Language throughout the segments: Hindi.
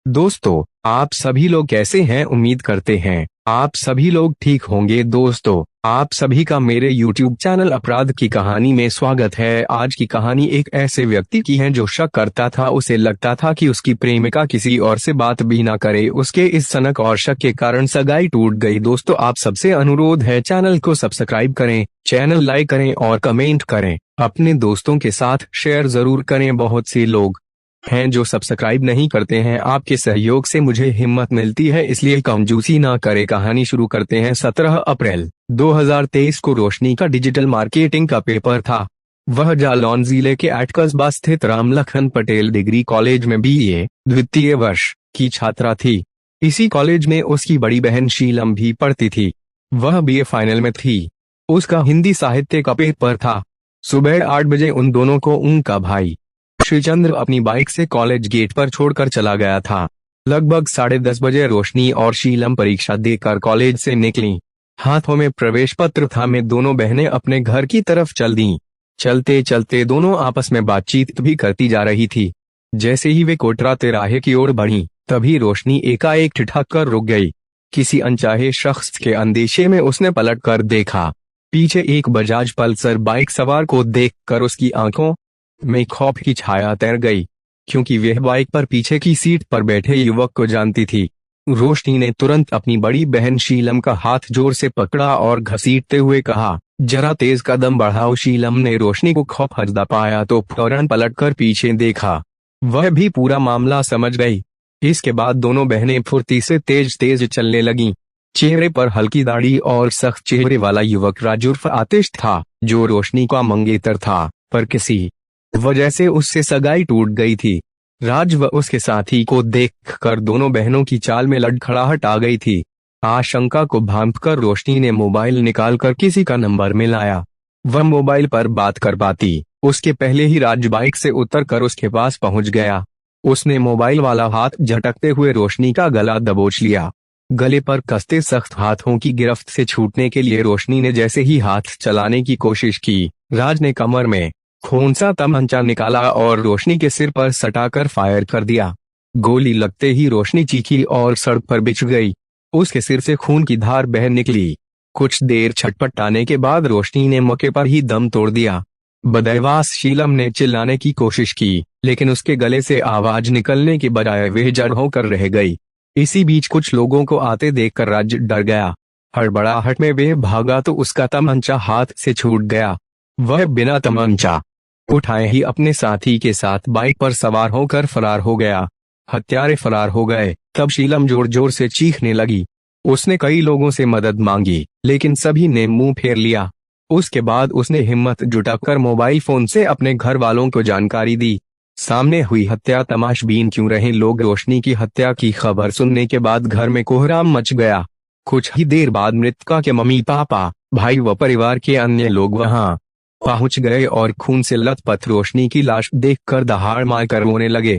दोस्तों, आप सभी लोग कैसे हैं? उम्मीद करते हैं आप सभी लोग ठीक होंगे। दोस्तों, आप सभी का मेरे YouTube चैनल अपराध की कहानी में स्वागत है। आज की कहानी एक ऐसे व्यक्ति की है जो शक करता था, उसे लगता था कि उसकी प्रेमिका किसी और से बात भी ना करे। उसके इस सनक और शक के कारण सगाई टूट गई। दोस्तों, आप सबसे अनुरोध है चैनल को सब्सक्राइब करें, चैनल लाइक करें और कमेंट करें। अपने दोस्तों के साथ शेयर जरूर करें। बहुत से लोग हैं जो सब्सक्राइब नहीं करते हैं। आपके सहयोग से मुझे हिम्मत मिलती है, इसलिए कंजूसी ना करे। कहानी शुरू करते हैं। 17 अप्रैल 2023 को रोशनी का डिजिटल मार्केटिंग का पेपर था। वह जालौन जिले के आठ कस्बा स्थित रामलखन पटेल डिग्री कॉलेज में बीए द्वितीय वर्ष की छात्रा थी। इसी कॉलेज में उसकी बड़ी बहन शीलम भी पढ़ती थी। वह बीए फाइनल में थी। उसका हिंदी साहित्य का पेपर था। सुबह 8 बजे उन दोनों को उनका भाई श्रीचंद्र अपनी बाइक से कॉलेज गेट पर छोड़कर चला गया था। लगभग 10:30 बजे रोशनी और शीलम परीक्षा देकर कॉलेज से निकली। हाथों में प्रवेश पत्र था। में दोनों बहनें अपने घर की तरफ चल दी। चलते चलते दोनों आपस में बातचीत भी करती जा रही थी। जैसे ही वे कोटरा तिराहे की ओर बढ़ी, तभी रोशनी एकाएक ठिठक कर रुक गई। किसी अनचाहे शख्स के अंदेशे में उसने पलट कर देखा। पीछे एक बजाज पल्सर बाइक सवार को देखकर उसकी आंखों में खौफ की छाया तैर गई, क्योंकि वह बाइक पर पीछे की सीट पर बैठे युवक को जानती थी। रोशनी ने तुरंत अपनी बड़ी बहन शीलम का हाथ जोर से पकड़ा और घसीटते हुए कहा, जरा तेज कदम बढ़ाओ। शीलम ने रोशनी को खौफजदा पाया तो फौरन पलटकर पीछे देखा। वह भी पूरा मामला समझ गई। इसके बाद दोनों बहनें फुर्ती से तेज तेज चलने लगीं। चेहरे पर हल्की दाढ़ी और सख्त चेहरे वाला युवक राज उर्फ आतिश था, जो रोशनी का मंगेतर था, पर किसी वजह से उससे सगाई टूट गई थी। राज व उसके साथी को देखकर दोनों बहनों की चाल में लड़खड़ाहट आ गई थी। आशंका को भांपकर रोशनी ने मोबाइल निकालकर किसी का नंबर मिलाया। वह मोबाइल पर बात कर पाती उसके पहले ही राज बाइक से उतरकर उसके पास पहुंच गया। उसने मोबाइल वाला हाथ झटकते हुए रोशनी का गला दबोच लिया। गले पर कसते सख्त हाथों की गिरफ्त से छूटने के लिए रोशनी ने जैसे ही हाथ चलाने की कोशिश की, राज ने कमर में खूंसा तमंचा निकाला और रोशनी के सिर पर सटाकर फायर कर दिया। गोली लगते ही रोशनी चीखी और सड़क पर बिछ गई। उसके सिर से खून की धार बह निकली। कुछ देर छटपटाने के बाद रोशनी ने मौके पर ही दम तोड़ दिया। बदहवास शीलम ने चिल्लाने की कोशिश की, लेकिन उसके गले से आवाज निकलने के बजाय वह जड़ होकर रह गई। इसी बीच कुछ लोगों को आते देखकर राज डर गया। हड़बड़ाहट में वह भागा तो उसका तमंचा हाथ से छूट गया। वह बिना तमंचा उठाए ही अपने साथी के साथ बाइक पर सवार होकर फरार हो गया। हत्यारे फरार हो गए। तब शीलम जोर जोर से चीखने लगी। उसने कई लोगों से मदद मांगी, लेकिन सभी ने मुंह फेर लिया। उसके बाद उसने हिम्मत जुटाकर मोबाइल फोन से अपने घर वालों को जानकारी दी। सामने हुई हत्या तमाशबीन क्यों रहे लोग। रोशनी की हत्या की खबर सुनने के बाद घर में कोहराम मच गया। कुछ ही देर बाद मृतका के मम्मी पापा, भाई व परिवार के अन्य लोग वहां पहुंच गए और खून से लथपथ रोशनी की लाश देखकर दहाड़ मारकर रोने लगे।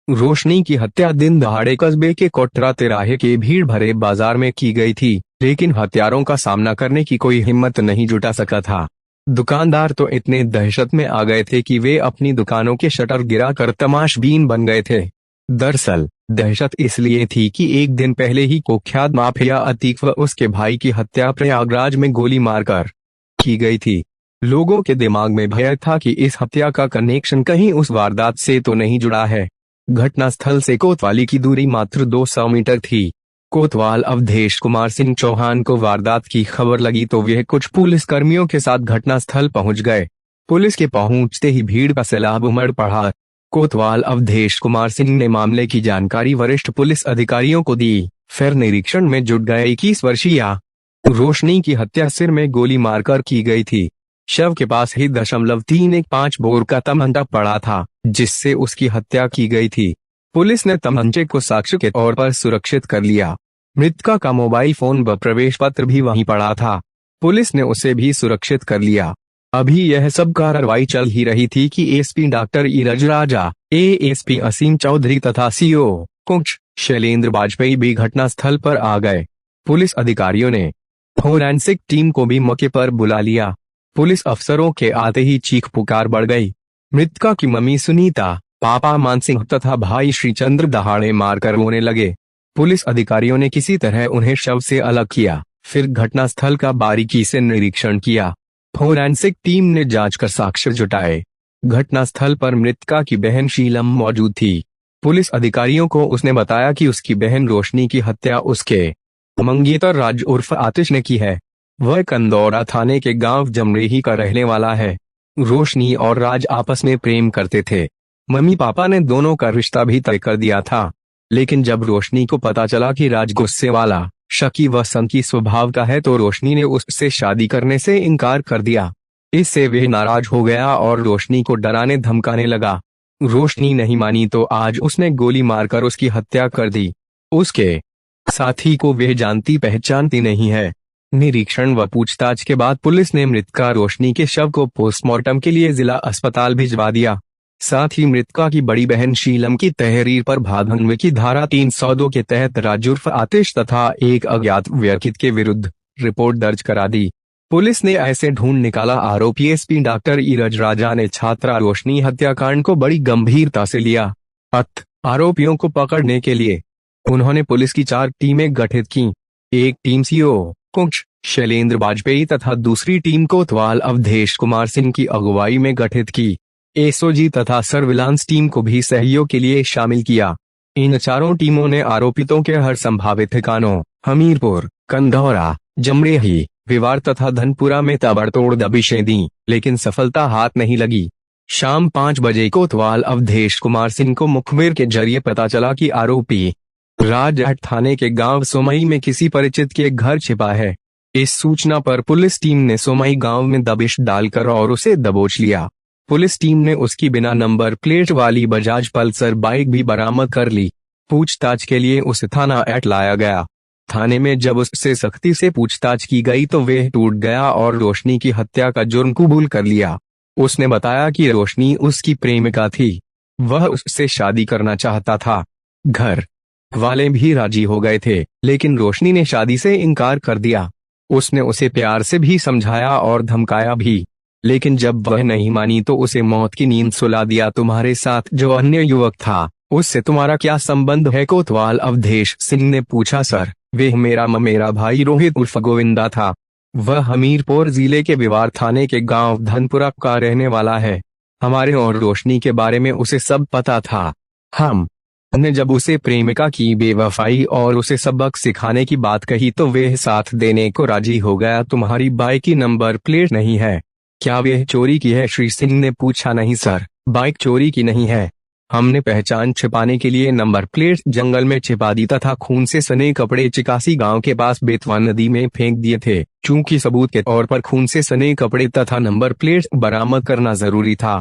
रोशनी की हत्या दिन दहाड़े कस्बे के कोटरा तिराहे के भीड़ भरे बाजार में की गई थी, लेकिन हत्यारों का सामना करने की कोई हिम्मत नहीं जुटा सका था। दुकानदार तो इतने दहशत में आ गए थे कि वे अपनी दुकानों के शटर गिराकर तमाशबीन बन गए थे। दरअसल दहशत इसलिए थी कि एक दिन पहले ही कुख्यात माफिया अतीक व उसके भाई की हत्या प्रयागराज में गोली मारकर की गई थी। लोगों के दिमाग में भय था कि इस हत्या का कनेक्शन कहीं उस वारदात से तो नहीं जुड़ा है। घटनास्थल से कोतवाली की दूरी मात्र 200 मीटर थी। कोतवाल अवधेश कुमार सिंह चौहान को वारदात की खबर लगी तो वह कुछ पुलिस कर्मियों के साथ घटनास्थल पहुंच गए। पुलिस के पहुंचते ही भीड़ का सैलाब उमड़ पड़ा। कोतवाल अवधेश कुमार सिंह ने मामले की जानकारी वरिष्ठ पुलिस अधिकारियों को दी। फिर निरीक्षण में जुट गए। 21 वर्षीय रोशनी की हत्या सिर में गोली मारकर की गई थी। शव के पास ही 0.315 बोर का तमंचा पड़ा था, जिससे उसकी हत्या की गई थी। पुलिस ने तमंचे को साक्ष्य के तौर पर सुरक्षित कर लिया। मृतका का मोबाइल फोन व प्रवेश पत्र भी वहीं पड़ा था। पुलिस ने उसे भी सुरक्षित कर लिया। अभी यह सब कार्रवाई चल ही रही थी कि एसपी डॉक्टर ईरज राजा, एएसपी असीम चौधरी तथा सीओ कुछ शैलेंद्र वाजपेयी भी घटनास्थल पर आ गए। पुलिस अधिकारियों ने फोरेंसिक टीम को भी मौके पर बुला लिया। पुलिस अफसरों के आते ही चीख पुकार बढ़ गई। मृतका की मम्मी सुनीता, पापा मानसिंह तथा भाई श्रीचंद्र दहाड़े मारकर रोने लगे। पुलिस अधिकारियों ने किसी तरह उन्हें शव से अलग किया, फिर घटनास्थल का बारीकी से निरीक्षण किया। फोरेंसिक टीम ने जांच कर साक्ष्य जुटाए। घटनास्थल पर मृतका की बहन शीलम मौजूद थी। पुलिस अधिकारियों को उसने बताया कि उसकी बहन रोशनी की हत्या उसके मंगेतर राज उर्फ आतिश ने की है। वह कंदौरा थाने के गांव जमरेही का रहने वाला है। रोशनी और राज आपस में प्रेम करते थे। मम्मी पापा ने दोनों का रिश्ता भी तय कर दिया था, लेकिन जब रोशनी को पता चला कि राज गुस्से वाला, शकी व संकी स्वभाव का है तो रोशनी ने उससे शादी करने से इनकार कर दिया। इससे वह नाराज हो गया और रोशनी को डराने धमकाने लगा। रोशनी नहीं मानी तो आज उसने गोली मारकर उसकी हत्या कर दी। उसके साथी को वह जानती पहचानती नहीं है। निरीक्षण व पूछताछ के बाद पुलिस ने मृतका रोशनी के शव को पोस्टमार्टम के लिए जिला अस्पताल भिजवा दिया। साथ ही मृतका की बड़ी बहन शीलम की तहरीर पर भागंडवे की धारा 302 के तहत राज उर्फ आतिश तथा एक अज्ञात व्यक्ति के विरुद्ध रिपोर्ट दर्ज करा दी। पुलिस ने ऐसे ढूंढ निकाला आरोपी एसपी डॉक्टर ईरज राजा ने छात्रा रोशनी हत्याकांड को बड़ी गंभीरता से लिया। आरोपियों को पकड़ने के लिए उन्होंने पुलिस की 4 टीमें गठित की। एक टीम सीओ कुंज शैलेंद्र वाजपेयी तथा दूसरी टीम कोतवाल अवधेश कुमार सिंह की अगुवाई में गठित की। एसओजी तथा सर्विलांस टीम को भी सहयोग के लिए शामिल किया। इन चारों टीमों ने आरोपितों के हर संभावित ठिकानों हमीरपुर, कंदौरा, जमरेही, विवार तथा धनपुरा में ताबड़तोड़ दबिशें दी, लेकिन सफलता हाथ नहीं लगी। शाम 5 बजे कोतवाल अवधेश कुमार सिंह को मुखबिर के जरिए पता चला कि आरोपी राजहट थाने के गांव सोमई में किसी परिचित के घर छिपा है। इस सूचना पर पुलिस टीम ने सोमई गांव में दबिश डालकर और उसे दबोच लिया। पुलिस टीम ने उसकी बिना नंबर प्लेट वाली बजाज पल्सर बाइक भी बरामद कर ली। पूछताछ के लिए उसे थाना एट लाया गया। थाने में जब उससे सख्ती से पूछताछ की गई तो वह टूट गया और रोशनी की हत्या का जुर्म कबूल कर लिया। उसने बताया कि रोशनी उसकी प्रेमिका थी, वह उससे शादी करना चाहता था। घर वाले भी राजी हो गए थे, लेकिन रोशनी ने शादी से इनकार कर दिया। उसने उसे प्यार से भी समझाया और धमकाया भी, लेकिन जब वह नहीं मानी तो उसे मौत की नींद सुला दिया। तुम्हारे साथ जो अन्य युवक था उससे तुम्हारा क्या संबंध है? कोतवाल अवधेश सिंह ने पूछा। सर, वह मेरा भाई रोहित उर्फ गोविंदा था। वह हमीरपुर जिले के विवार थाने के गांव धनपुरा का रहने वाला है। हमारे और रोशनी के बारे में उसे सब पता था। हमने जब उसे प्रेमिका की बेवफाई और उसे सबक सिखाने की बात कही तो वह साथ देने को राजी हो गया। तुम्हारी बाइक की नंबर प्लेट नहीं है, क्या वह चोरी की है? श्री सिंह ने पूछा। नहीं सर, बाइक चोरी की नहीं है। हमने पहचान छिपाने के लिए नंबर प्लेट जंगल में छिपा दी तथा खून से सने कपड़े चिकासी गांव के पास बेतवा नदी में फेंक दिए थे। चूंकि सबूत के तौर पर खून से सने कपड़े तथा नंबर प्लेट बरामद करना जरूरी था।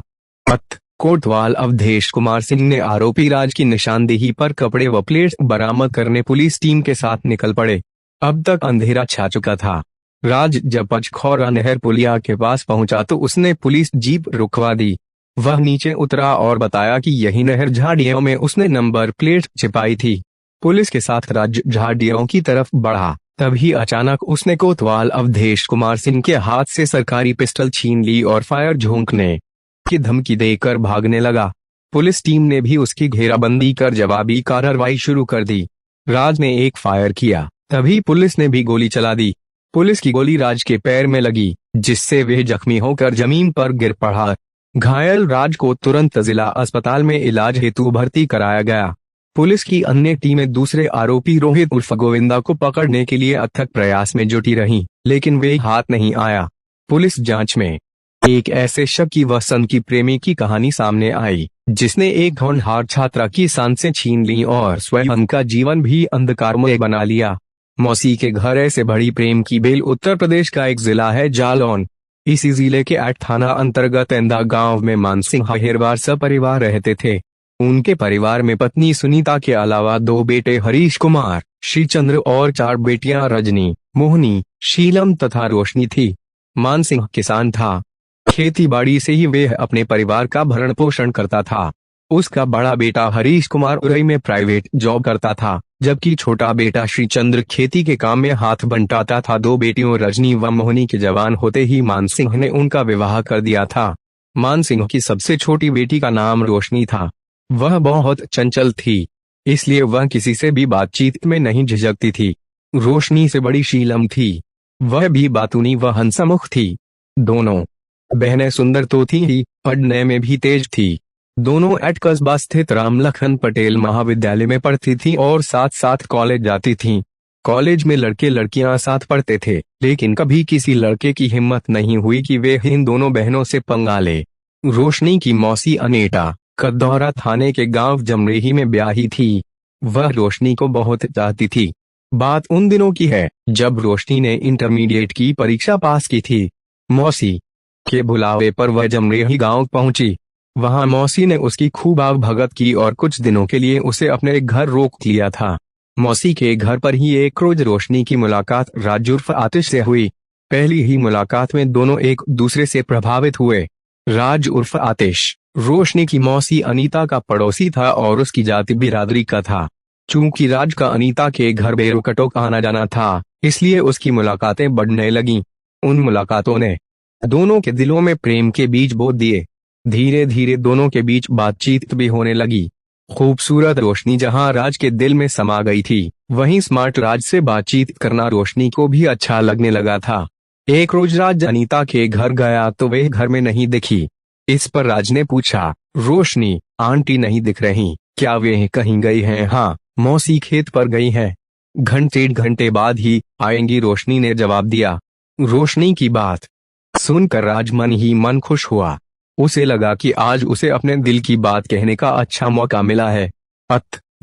कोतवाल अवधेश कुमार सिंह ने आरोपी राज की निशानदेही पर कपड़े व प्लेट बरामद करने पुलिस टीम के साथ निकल पड़े। अब तक अंधेरा छा चुका था। राज जब पचखौरा नहर पुलिया के पास पहुंचा तो उसने पुलिस जीप रुकवा दी। वह नीचे उतरा और बताया कि यही नहर झाड़ियों में उसने नंबर प्लेट छिपाई थी। पुलिस के साथ राज झाड़ियों की तरफ बढ़ा, तभी अचानक उसने कोतवाल अवधेश कुमार सिंह के हाथ से सरकारी पिस्टल छीन ली और फायर झोंकने की धमकी देकर भागने लगा। पुलिस टीम ने भी उसकी घेराबंदी कर जवाबी कार्रवाई शुरू कर दी। राज ने एक फायर किया, तभी पुलिस ने भी गोली चला दी। पुलिस की गोली राज के पैर में लगी, जिससे वह जख्मी होकर जमीन पर गिर पड़ा। घायल राज को तुरंत जिला अस्पताल में इलाज हेतु भर्ती कराया गया। पुलिस की अन्य टीमें दूसरे आरोपी रोहित उर्फ गोविंदा को पकड़ने के लिए अथक प्रयास में जुटी रहीं, लेकिन वे हाथ नहीं आया। पुलिस जांच में एक ऐसे शकी व सनकी प्रेमी की कहानी सामने आई, जिसने एक होनहार छात्रा की सांसें छीन ली और स्वयं का जीवन भी अंधकारमय बना लिया। मौसी के घर ऐसे बड़ी प्रेम की बेल उत्तर प्रदेश का एक जिला है जालौन। इसी जिले के 8 थाना अंतर्गत एंदा गांव में मानसिंह अहिरवार सपरिवार रहते थे। उनके परिवार में पत्नी सुनीता के अलावा 2 बेटे हरीश कुमार, श्रीचंद्र और 4 बेटियां रजनी, मोहनी, शीलम तथा रोशनी थी। मानसिंह किसान था। खेती बाड़ी से ही वह अपने परिवार का भरण पोषण करता था। उसका बड़ा बेटा हरीश कुमार उरई में प्राइवेट जॉब करता था, जबकि छोटा बेटा श्रीचंद्र खेती के काम में हाथ बंटाता था। 2 बेटियों रजनी व मोहनी के जवान होते ही मानसिंह ने उनका विवाह कर दिया था। मानसिंह की सबसे छोटी बेटी का नाम रोशनी था। वह बहुत चंचल थी, इसलिए वह किसी से भी बातचीत में नहीं झिझकती थी। रोशनी से बड़ी शीलम थी, वह भी बातूनी व हंसमुख थी। दोनों बहनें सुंदर तो थी ही, पढ़ने में भी तेज थी। दोनों एट कस्बा स्थित राम लखन पटेल महाविद्यालय में पढ़ती थीं और साथ साथ कॉलेज जाती थीं। कॉलेज में लड़के लड़कियां साथ पढ़ते थे, लेकिन कभी किसी लड़के की हिम्मत नहीं हुई कि वे इन दोनों बहनों से पंगा ले। रोशनी की मौसी अनीता कदौरा थाने के गांव जमरेही में ब्याही थी। वह रोशनी को बहुत चाहती थी। बात उन दिनों की है जब रोशनी ने इंटरमीडिएट की परीक्षा पास की थी। मौसी के बुलावे पर वह जमरेही गांव पहुंची। वहां मौसी ने उसकी खूब आवभगत की और कुछ दिनों के लिए उसे अपने घर रोक लिया था। मौसी के घर पर ही एक रोज रोशनी की मुलाकात राज उर्फ आतिश से हुई। पहली ही मुलाकात में दोनों एक दूसरे से प्रभावित हुए। राज उर्फ आतिश रोशनी की मौसी अनीता का पड़ोसी था और उसकी जाति बिरादरी का था। चूंकि राज का अनीता के घर बेरोकटोक आना जाना था, इसलिए उसकी मुलाकातें बढ़ने लगीं। उन मुलाकातों ने दोनों के दिलों में प्रेम के बीज बो दिए। धीरे धीरे दोनों के बीच बातचीत भी होने लगी। खूबसूरत रोशनी जहां राज के दिल में समा गई थी, वहीं स्मार्ट राज से बातचीत करना रोशनी को भी अच्छा लगने लगा था। एक रोज राज अनीता के घर गया तो वे घर में नहीं दिखी। इस पर राज ने पूछा, रोशनी आंटी नहीं दिख रही, क्या वे कहीं गई हैं? हाँ, मौसी खेत पर गई हैं। घंटे घंटे बाद ही आएंगी, रोशनी ने जवाब दिया। रोशनी की बात सुनकर राज मन ही मन खुश हुआ। उसे लगा कि आज उसे अपने दिल की बात कहने का अच्छा मौका मिला है।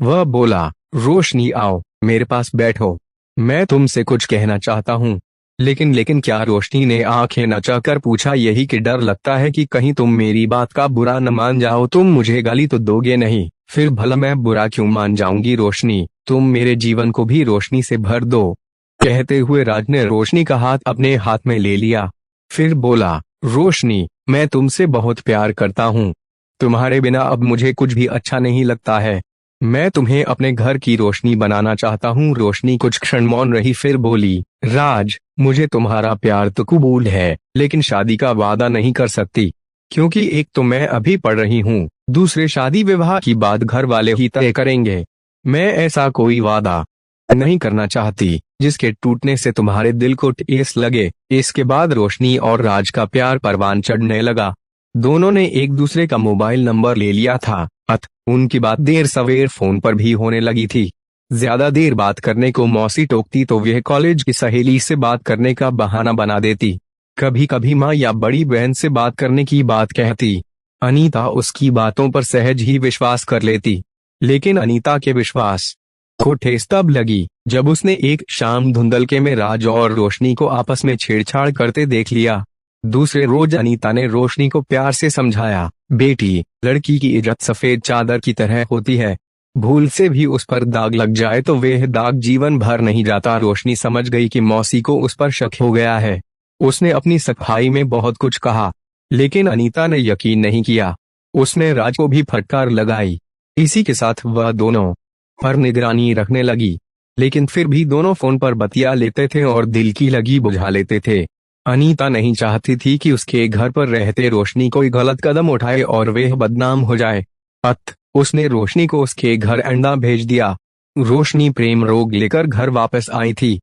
वह बोला, रोशनी आओ, मेरे पास बैठो, मैं तुमसे कुछ कहना चाहता हूँ। लेकिन क्या? रोशनी ने आंखें नचाकर पूछा। यही कि डर लगता है कि कहीं तुम मेरी बात का बुरा न मान जाओ। तुम मुझे गाली तो दोगे नहीं? फिर भला मैं बुरा क्यों मान जाऊंगी? रोशनी, तुम मेरे जीवन को भी रोशनी से भर दो। कहते हुए राज ने रोशनी का हाथ अपने हाथ में ले लिया। फिर बोला, रोशनी मैं तुमसे बहुत प्यार करता हूँ। तुम्हारे बिना अब मुझे कुछ भी अच्छा नहीं लगता है। मैं तुम्हें अपने घर की रोशनी बनाना चाहता हूँ। रोशनी कुछ क्षण मौन रही, फिर बोली, राज मुझे तुम्हारा प्यार तो कबूल है, लेकिन शादी का वादा नहीं कर सकती, क्योंकि एक तो मैं अभी पढ़ रही हूँ, दूसरे शादी विवाह की बात घर वाले ही तय करेंगे। मैं ऐसा कोई वादा नहीं करना चाहती जिसके टूटने से तुम्हारे दिल को ठेस लगे। इसके बाद रोशनी और राज का प्यार परवान चढ़ने लगा। दोनों ने एक दूसरे का मोबाइल नंबर ले लिया था। उनकी बात देर सवेर फोन पर भी होने लगी थी। ज्यादा देर बात करने को मौसी टोकती तो वह कॉलेज की सहेली से बात करने का बहाना बना देती। कभी कभी माँ या बड़ी बहन से बात करने की बात कहती। अनीता उसकी बातों पर सहज ही विश्वास कर लेती। लेकिन अनीता के विश्वास को ठेस तब लगी जब उसने एक शाम धुंधलके में राज और रोशनी को आपस में छेड़छाड़ करते देख लिया। दूसरे रोज अनीता ने रोशनी को प्यार से समझाया, बेटी, लड़की की इज्जत सफेद चादर की तरह होती है, भूल से भी उस पर दाग लग जाए तो वह दाग जीवन भर नहीं जाता। रोशनी समझ गई कि मौसी को उस पर शक हो गया है। उसने अपनी सफाई में बहुत कुछ कहा, लेकिन अनीता ने यकीन नहीं किया। उसने राज को भी फटकार लगाई। इसी के साथ वह दोनों पर निगरानी रखने लगी, लेकिन फिर भी दोनों फोन पर बतिया लेते थे और दिल की लगी बुझा लेते थे। अनीता नहीं चाहती थी कि उसके घर पर रहते रोशनी कोई गलत कदम उठाए और वह बदनाम हो जाए। उसने रोशनी को उसके घर अंडा भेज दिया। रोशनी प्रेम रोग लेकर घर वापस आई थी।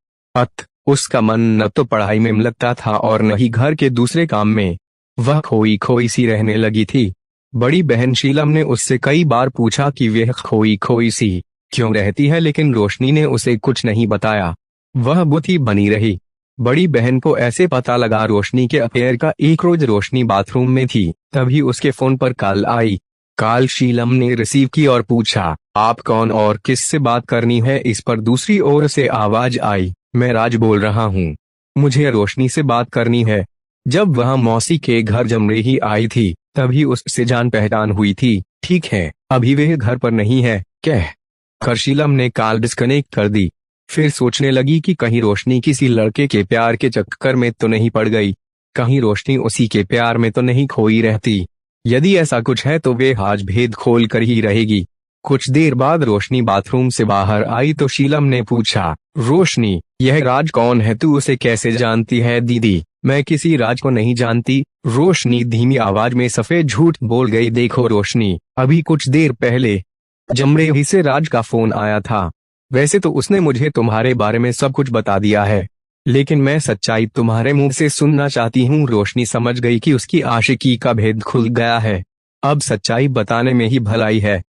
उसका मन न तो पढ़ाई में लगता था और न ही घर के दूसरे काम में। वह खोई खोई सी रहने लगी थी। बड़ी बहन शीलम ने उससे कई बार पूछा कि वह खोई खोई सी क्यों रहती है, लेकिन रोशनी ने उसे कुछ नहीं बताया। वह बुद्धि बनी रही। बड़ी बहन को ऐसे पता लगा रोशनी के अफेयर का। एक रोज रोशनी बाथरूम में थी, तभी उसके फोन पर कॉल आई। कॉल शीलम ने रिसीव की और पूछा, आप कौन और किस से बात करनी है? इस पर दूसरी ओर से आवाज आई, मैं राज बोल रहा हूँ, मुझे रोशनी से बात करनी है। जब वह मौसी के घर जमरेही आई थी, तभी उससे जान पहचान हुई थी। ठीक है, अभी वह घर पर नहीं है, कह कर शीलम ने कॉल डिस्कनेक्ट कर दी। फिर सोचने लगी कि कहीं रोशनी किसी लड़के के प्यार के चक्कर में तो नहीं पड़ गई, कहीं रोशनी उसी के प्यार में तो नहीं खोई रहती। यदि ऐसा कुछ है तो वे आज भेद खोल कर ही रहेगी। कुछ देर बाद रोशनी बाथरूम से बाहर आई तो शीलम ने पूछा, रोशनी, यह राज कौन है? तू उसे कैसे जानती है? दीदी, मैं किसी राज को नहीं जानती। रोशनी धीमी आवाज में सफेद झूठ बोल गई। देखो रोशनी, अभी कुछ देर पहले जमरेही से राज का फोन आया था। वैसे तो उसने मुझे तुम्हारे बारे में सब कुछ बता दिया है, लेकिन मैं सच्चाई तुम्हारे मुंह से सुनना चाहती हूँ। रोशनी समझ गई कि उसकी आशिकी का भेद खुल गया है। अब सच्चाई बताने में ही भलाई है।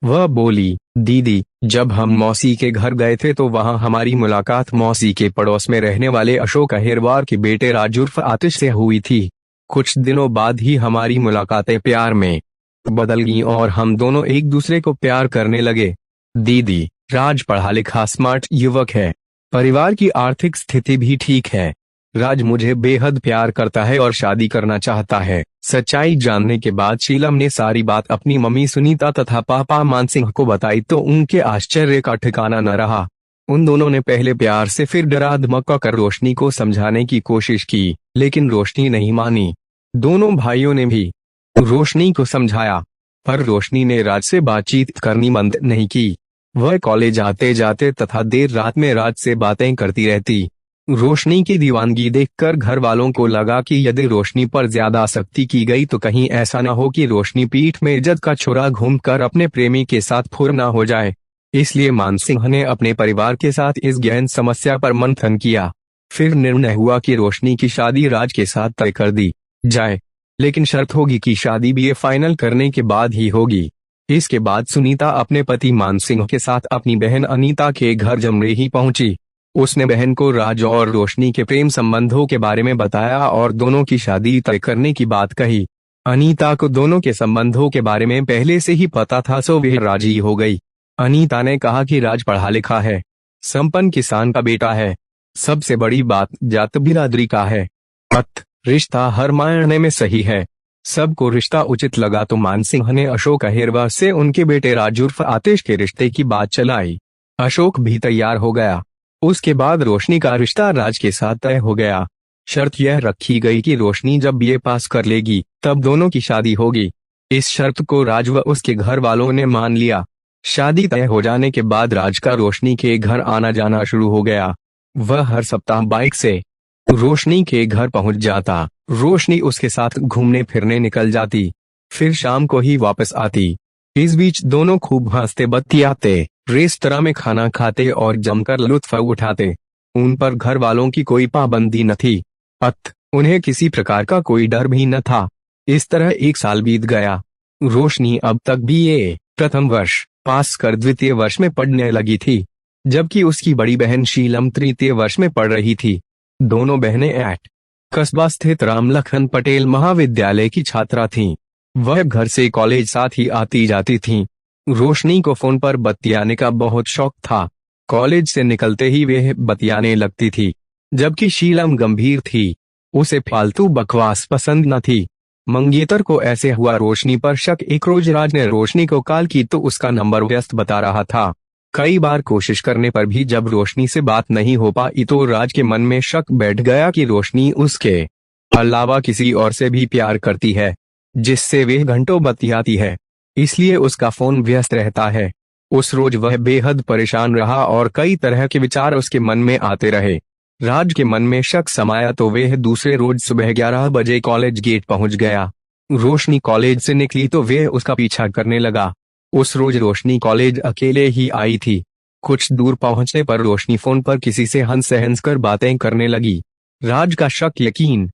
वह बोली, दीदी, जब हम मौसी के घर गए थे तो वहाँ हमारी मुलाकात मौसी के पड़ोस में रहने वाले अशोक अहिरवार के बेटे राज उर्फ आतिश से हुई थी। कुछ दिनों बाद ही हमारी मुलाकातें प्यार में बदल गईं और हम दोनों एक दूसरे को प्यार करने लगे। दीदी, राज पढ़ा लिखा स्मार्ट युवक है, परिवार की आर्थिक स्थिति भी ठीक है। राज मुझे बेहद प्यार करता है और शादी करना चाहता है। सच्चाई जानने के बाद शीलम ने सारी बात अपनी मम्मी सुनीता तथा पापा मानसिंह को बताई तो उनके आश्चर्य का ठिकाना न रहा। उन दोनों ने पहले प्यार से फिर डरा धमका कर रोशनी को समझाने की कोशिश की, लेकिन रोशनी नहीं मानी। दोनों भाइयों ने भी रोशनी को समझाया, पर रोशनी ने राज से बातचीत करनी बंद नहीं की। वह कॉलेज आते जाते तथा देर रात में राज से बातें करती रहती। रोशनी की दीवानगी देखकर घर वालों को लगा कि यदि रोशनी पर ज्यादा आसक्ति की गई तो कहीं ऐसा न हो कि रोशनी पीठ में इज्जत का छुरा घूमकर अपने प्रेमी के साथ फुर न हो जाए। इसलिए मानसिंह ने अपने परिवार के साथ इस गहन समस्या पर मंथन किया। फिर निर्णय हुआ कि रोशनी की शादी राज के साथ तय कर दी जाए, लेकिन शर्त होगी कि शादी बीए फाइनल करने के बाद ही होगी। इसके बाद सुनीता अपने पति मानसिंह के साथ अपनी बहन अनीता के घर जमरेही पहुंची। उसने बहन को राज और रोशनी के प्रेम संबंधों के बारे में बताया और दोनों की शादी तय करने की बात कही। अनीता को दोनों के संबंधों के बारे में पहले से ही पता था, सो वह राजी हो गई। अनीता ने कहा कि राज पढ़ा लिखा है, संपन्न किसान का बेटा है, सबसे बड़ी बात जात बिरादरी का है। रिश्ता हर मायने में सही है। सबको रिश्ता उचित लगा तो मानसिंह ने अशोक अहिरवार से उनके बेटे राज उर्फ आतिश के रिश्ते की बात चलाई। अशोक भी तैयार हो गया। उसके बाद रोशनी का रिश्ता राज के साथ तय हो गया। शर्त यह रखी गई कि रोशनी जब बीए पास कर लेगी तब दोनों की शादी होगी। इस शर्त को राज व उसके घर वालों ने मान लिया। शादी तय हो जाने के बाद राज का रोशनी के घर आना जाना शुरू हो गया। वह हर सप्ताह बाइक से रोशनी के घर पहुंच जाता। रोशनी उसके साथ घूमने फिरने निकल जाती, फिर शाम को ही वापस आती। इस बीच दोनों खूब हंसते बतियाते, रेस्तरां में खाना खाते और जमकर लुत्फ उठाते। उन पर घर वालों की कोई पाबंदी न थी। उन्हें किसी प्रकार का कोई डर भी न था। इस तरह एक साल बीत गया। रोशनी अब तक बीए प्रथम वर्ष पास कर द्वितीय वर्ष में पढ़ने लगी थी, जबकि उसकी बड़ी बहन शीलम तृतीय वर्ष में पढ़ रही थी। दोनों बहनें कस्बा स्थित राम लखन पटेल महाविद्यालय की छात्रा थीं। वह घर से कॉलेज साथ ही आती जाती थीं। रोशनी को फोन पर बतियाने का बहुत शौक था। कॉलेज से निकलते ही वह बतियाने लगती थी, जबकि शीलम गंभीर थी। उसे फालतू बकवास पसंद न थी। मंगेतर को ऐसे हुआ रोशनी पर शक। एक रोज राज ने रोशनी को कॉल की तो उसका नंबर व्यस्त बता रहा था। कई बार कोशिश करने पर भी जब रोशनी से बात नहीं हो पाई तो राज के मन में शक बैठ गया कि रोशनी उसके अलावा किसी और से भी प्यार करती है, जिससे वे घंटों बतियाती है। इसलिए उसका फोन व्यस्त रहता है। उस रोज वह बेहद परेशान रहा और कई तरह के विचार उसके मन में आते रहे। राज के मन में शक समाया तो वह दूसरे रोज सुबह 11 बजे कॉलेज गेट पहुंच गया। रोशनी कॉलेज से निकली तो वह उसका पीछा करने लगा। उस रोज रोशनी कॉलेज अकेले ही आई थी। कुछ दूर पहुंचने पर रोशनी फोन पर किसी से हंस हंस कर बातें करने लगी। राज का शक यकीन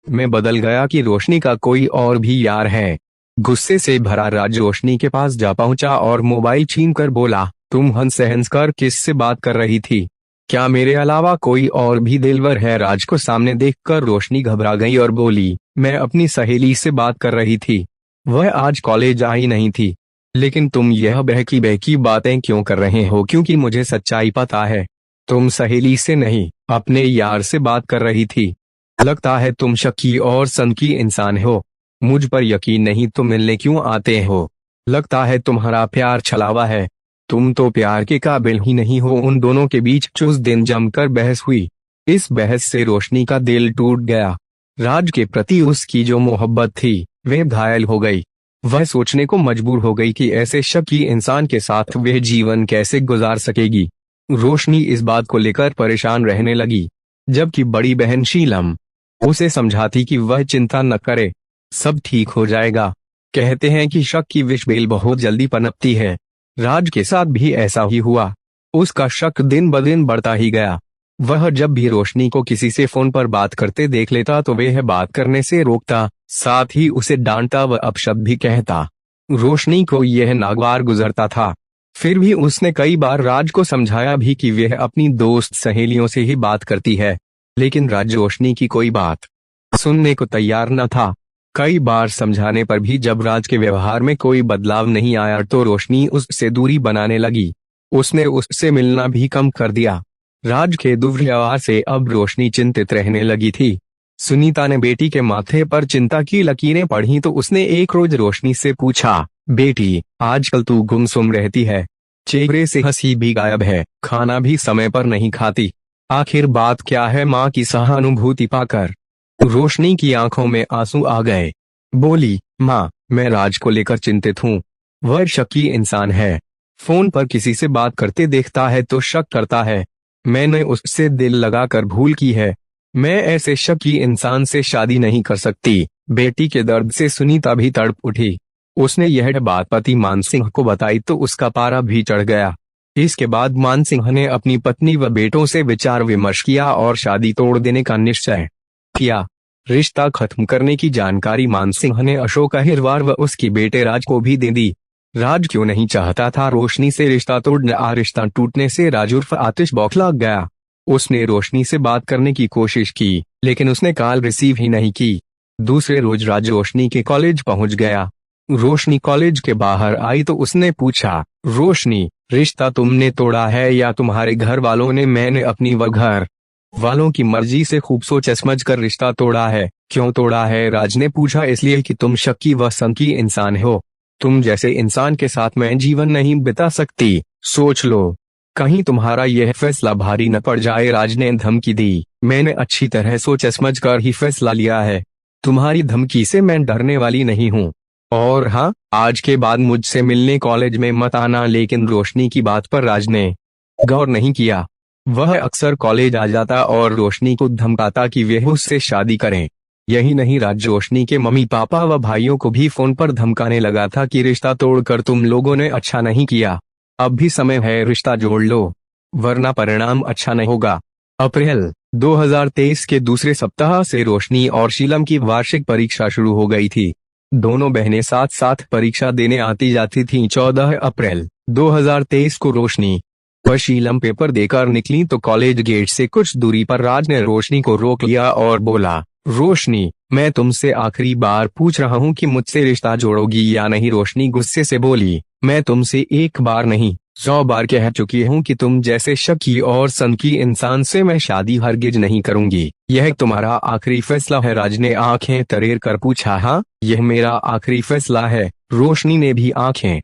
में बदल गया कि रोशनी का कोई और भी यार है। गुस्से से भरा राज रोशनी के पास जा पहुंचा और मोबाइल छीनकर बोला, तुम हंस हंस कर किससे बात कर रही थी? क्या मेरे अलावा कोई और भी दिलवर है? राज को सामने देखकर रोशनी घबरा गई और बोली, मैं अपनी सहेली से बात कर रही थी। वह आज कॉलेज आई नहीं थी। लेकिन तुम यह बहकी बहकी बातें क्यों कर रहे हो? क्योंकि मुझे सच्चाई पता है। तुम सहेली से नहीं, अपने यार से बात कर रही थी। लगता है तुम शकी और सनकी इंसान हो। मुझ पर यकीन नहीं तो मिलने क्यों आते हो? लगता है तुम्हारा प्यार छलावा है। तुम तो प्यार के काबिल ही नहीं हो। उन दोनों के बीच उस दिन जमकर बहस हुई। इस बहस से रोशनी का दिल टूट गया। राज के प्रति उसकी जो मोहब्बत थी वह घायल हो गई। वह सोचने को मजबूर हो गई कि ऐसे शकी इंसान के साथ वह जीवन कैसे गुजार सकेगी। रोशनी इस बात को लेकर परेशान रहने लगी, जबकि बड़ी बहन शीलम उसे समझाती कि वह चिंता न करे, सब ठीक हो जाएगा। कहते हैं कि शक की विषबेल बहुत जल्दी पनपती है। राज के साथ भी ऐसा ही हुआ। उसका शक दिन ब दिन बढ़ता ही गया। वह जब भी रोशनी को किसी से फोन पर बात करते देख लेता तो वह बात करने से रोकता, साथ ही उसे डांटता व अपशब्द भी कहता। रोशनी को यह नागवार गुजरता था। फिर भी उसने कई बार राज को समझाया भी कि वह अपनी दोस्त सहेलियों से ही बात करती है, लेकिन राज रोशनी की कोई बात सुनने को तैयार न था। कई बार समझाने पर भी जब राज के व्यवहार में कोई बदलाव नहीं आया तो रोशनी उससे दूरी बनाने लगी। उसने उससे मिलना भी कम कर दिया। राज के दुर्व्यवहार से अब रोशनी चिंतित रहने लगी थी। सुनीता ने बेटी के माथे पर चिंता की लकीरें पढ़ी तो उसने एक रोज रोशनी से पूछा, बेटी आजकल तू गुमसुम रहती है, चेहरे से हंसी भी गायब है, खाना भी समय पर नहीं खाती, आखिर बात क्या है? माँ की सहानुभूति पाकर रोशनी की आंखों में आंसू आ गए। बोली, माँ मैं राज को लेकर चिंतित हूँ। वह शकी इंसान है, फोन पर किसी से बात करते देखता है तो शक करता है। मैंने उससे दिल लगाकर भूल की है। मैं ऐसे शकी इंसान से शादी नहीं कर सकती। बेटी के दर्द से सुनीता भी तड़प उठी। उसने यह बात पति मानसिंह को बताई तो उसका पारा भी चढ़ गया। इसके बाद मानसिंह ने अपनी पत्नी व बेटों से विचार विमर्श किया और शादी तोड़ देने का निश्चय किया। रिश्ता खत्म करने की जानकारी मानसिंह ने अशोक अहिरवार व उसके बेटे राज को भी दे दी। राज क्यों नहीं चाहता था रोशनी से रिश्ता तोड़ना। रिश्ता टूटने से राज उर्फ आतिश बौखला गया। उसने रोशनी से बात करने की कोशिश की, लेकिन उसने कॉल रिसीव ही नहीं की। दूसरे रोज राज रोशनी के कॉलेज पहुंच गया। रोशनी कॉलेज के बाहर आई तो उसने पूछा, रोशनी रिश्ता तुमने तोड़ा है या तुम्हारे घर वालों ने? मैंने अपनी व घर वालों की मर्जी से खूब सोच समझ कर रिश्ता तोड़ा है। क्यों तोड़ा है? राज ने पूछा। इसलिए कि तुम शक्की व संकी इंसान हो। तुम जैसे इंसान के साथ मैं जीवन नहीं बिता सकती। सोच लो, कहीं तुम्हारा यह फैसला भारी न पड़ जाए। राज ने धमकी दी। मैंने अच्छी तरह सोच समझ कर ही फैसला लिया है। तुम्हारी धमकी से मैं डरने वाली नहीं हूँ। और हाँ, आज के बाद मुझसे मिलने कॉलेज में मत आना। लेकिन रोशनी की बात पर राज ने गौर नहीं किया। वह अक्सर कॉलेज आ जाता और रोशनी को धमकाता कि वह उससे शादी करें। यही नहीं, राज रोशनी के मम्मी पापा व भाइयों को भी फोन पर धमकाने लगा था कि रिश्ता तोड़कर तुम लोगों ने अच्छा नहीं किया। अब भी समय है, रिश्ता जोड़ लो, वरना परिणाम अच्छा नहीं होगा। अप्रैल 2023 के दूसरे सप्ताह से रोशनी और शीलम की वार्षिक परीक्षा शुरू हो गई थी। दोनों बहनें साथ साथ परीक्षा देने आती जाती थीं। 14 अप्रैल 2023 को रोशनी व शीलम पेपर देकर निकली तो कॉलेज गेट से कुछ दूरी पर राज ने रोशनी को रोक लिया और बोला, रोशनी मैं तुमसे आखिरी बार पूछ रहा हूँ कि मुझसे रिश्ता जोड़ोगी या नहीं? रोशनी गुस्से से बोली, मैं तुमसे एक बार नहीं 100 बार कह चुकी हूँ कि तुम जैसे शकी और सनकी इंसान से मैं शादी हरगिज नहीं करूंगी। यह तुम्हारा आखिरी फैसला है? राज ने आंखें तरेर कर पूछा। हाँ, यह मेरा आखिरी फैसला है। रोशनी ने भी आंखें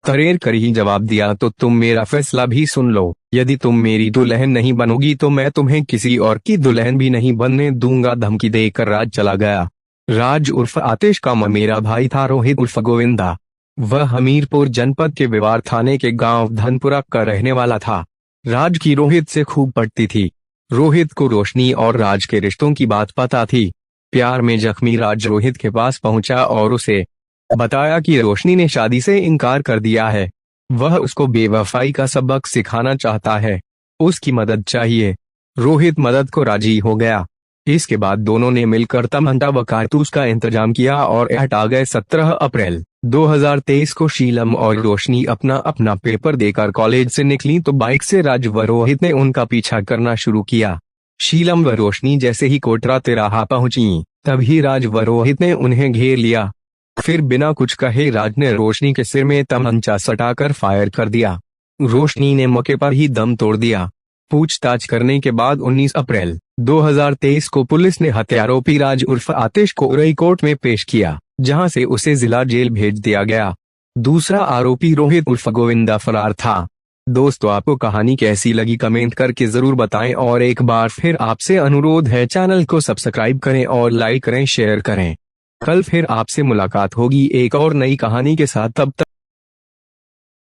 तरेर कर ही जवाब दिया। तो तुम मेरा फैसला भी सुन लो। यदि तुम मेरी दुल्हन नहीं बनोगी तो मैं तुम्हें किसी और की दुल्हन भी नहीं बनने दूंगा। धमकी देकर राज चला गया। राज उर्फ आतिश का मेरा भाई था रोहित उर्फ गोविंदा। वह हमीरपुर जनपद के विवार थाने के गांव धनपुरा का रहने वाला था। राज की रोहित से खूब पटती थी। रोहित को रोशनी और राज के रिश्तों की बात पता थी। प्यार में जख्मी राज रोहित के पास पहुंचा और उसे बताया कि रोशनी ने शादी से इनकार कर दिया है। वह उसको बेवफाई का सबक सिखाना चाहता है, उसकी मदद चाहिए। रोहित मदद को राजी हो गया। इसके बाद दोनों ने मिलकर तमंचा व कारतूस का इंतजाम किया और हटा गए। 17 अप्रैल 2023 को शीलम और रोशनी अपना अपना पेपर देकर कॉलेज से निकली तो बाइक से राज व रोहित ने उनका पीछा करना शुरू किया। शीलम व रोशनी जैसे ही कोटरा तिराहा पहुंची तभी राज व रोहित ने उन्हें घेर लिया। फिर बिना कुछ कहे राज ने रोशनी के सिर में तमंचा सटाकर फायर कर दिया। रोशनी ने मौके पर ही दम तोड़ दिया। पूछताछ करने के बाद 19 अप्रैल 2023 को पुलिस ने हत्यारोपी राज उर्फ आतिश को उरई कोर्ट में पेश किया, जहां से उसे जिला जेल भेज दिया गया। दूसरा आरोपी रोहित उर्फ गोविंदा फरार था। दोस्तों, आपको कहानी कैसी लगी कमेंट करके जरूर बताएं और एक बार फिर आपसे अनुरोध है, चैनल को सब्सक्राइब करें और लाइक करें, शेयर करें। कल फिर आपसे मुलाकात होगी एक और नई कहानी के साथ। तब तक